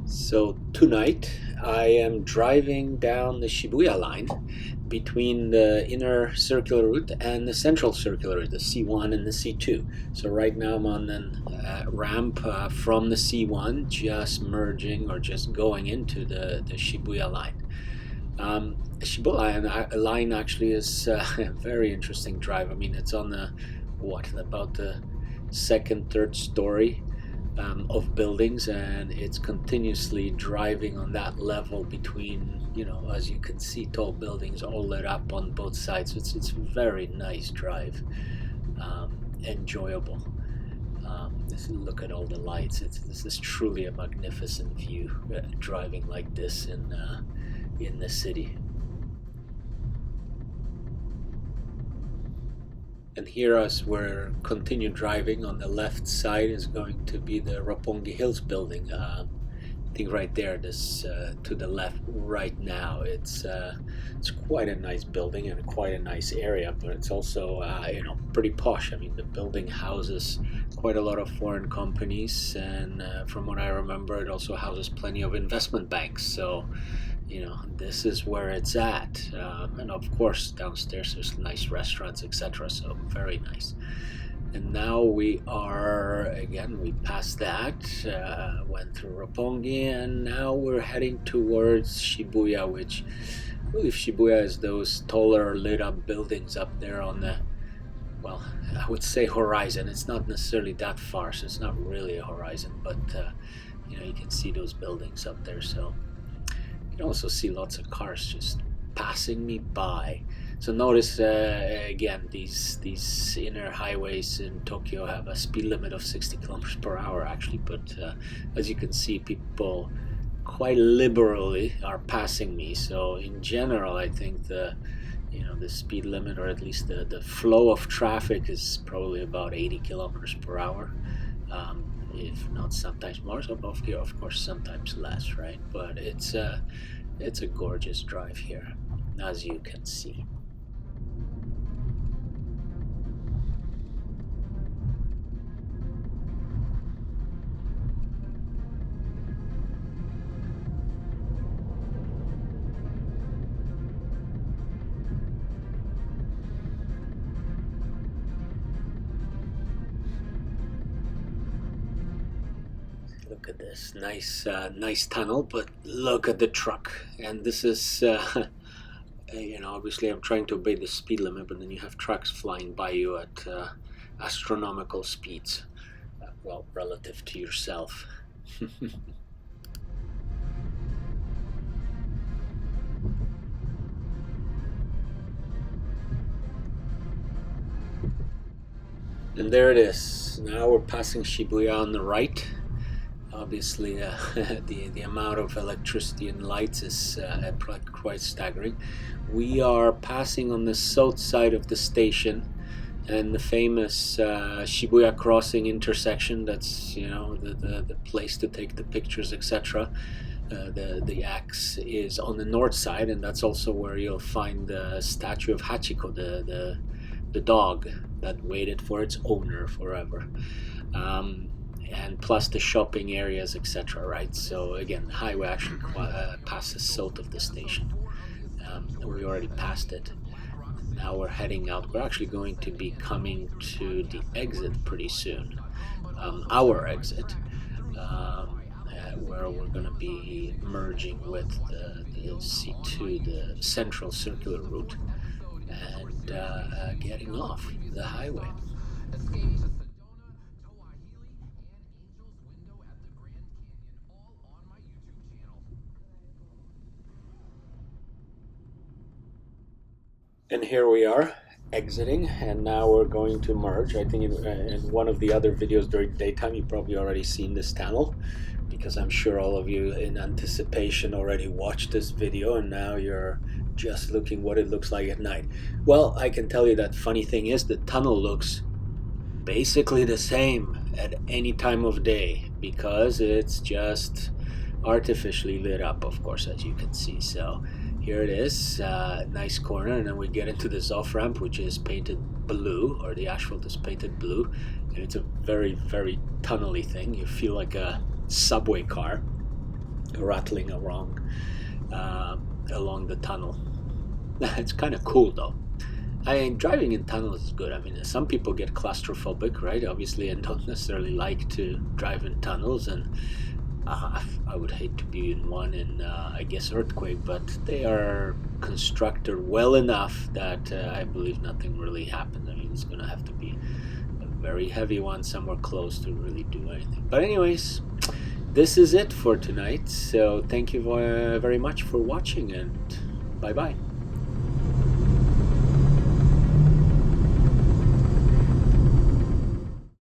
So tonight I am driving down the Shibuya Line between the inner circular route and the central circular route, the C1 and the C2. So right now I'm on a ramp from the C1, just merging or just going into the Shibuya Line. Shibuya Line actually is a very interesting drive. I mean, it's on the about the second, third story of buildings, and it's continuously driving on that level between, as you can see, tall buildings all lit up on both sides. It's a very nice drive, enjoyable. Look at all the lights. This is truly a magnificent view, driving like this in the city. And here, as we're continue driving, on the left side is going to be the Roppongi Hills building. I think right there, this to the left right now, it's quite a nice building and quite a nice area, but it's also pretty posh. I mean, the building houses quite a lot of foreign companies, and from what I remember, it also houses plenty of investment banks. So this is where it's at, and of course downstairs there's nice restaurants, etc. So very nice. And now we passed that, went through Roppongi, and now we're heading towards Shibuya, which I believe Shibuya is those taller lit up buildings up there on the, well, I would say horizon. It's not necessarily that far, so it's not really a horizon, but you can see those buildings up there. So you can also see lots of cars just passing me by. So notice again, these inner highways in Tokyo have a speed limit of 60 kilometers per hour actually, but as you can see, people quite liberally are passing me. So in general, I think the speed limit, or at least the flow of traffic, is probably about 80 kilometers per hour. If not sometimes more, so of course sometimes less, right? But it's a gorgeous drive here, as you can see. Look at this nice tunnel, but look at the truck. And this is obviously I'm trying to obey the speed limit, but then you have trucks flying by you at astronomical speeds, well, relative to yourself. And there it is. Now we're passing Shibuya on the right. Obviously, the amount of electricity and lights is quite staggering. We are passing on the south side of the station, and the famous Shibuya Crossing intersection. That's the place to take the pictures, etc. The X is on the north side, and that's also where you'll find the statue of Hachiko, the dog that waited for its owner forever. And plus the shopping areas, etc. Right? So again, the highway actually passes south of the station. We already passed it. Now we're heading out. We're actually going to be coming to the exit pretty soon. Our exit, where we're going to be merging with the C2, the central circular route, and getting off the highway. And here we are exiting, and now we're going to merge. I think in one of the other videos during daytime, you've probably already seen this tunnel, because I'm sure all of you in anticipation already watched this video, and now you're just looking what it looks like at night. Well, I can tell you that funny thing is the tunnel looks basically the same at any time of day, because it's just artificially lit up, of course, as you can see. So here it is, nice corner, and then we get into this off-ramp, which is painted blue, or the asphalt is painted blue, and it's a very, very tunnely thing. You feel like a subway car. rattling along the tunnel. It's kind of cool though. Driving in tunnels is good. I mean, some people get claustrophobic, right? Obviously, and don't necessarily like to drive in tunnels, and I would hate to be in one in, I guess, earthquake, but they are constructed well enough that I believe nothing really happens. I mean, it's going to have to be a very heavy one somewhere close to really do anything. But anyways, this is it for tonight. So thank you very much for watching, and bye-bye.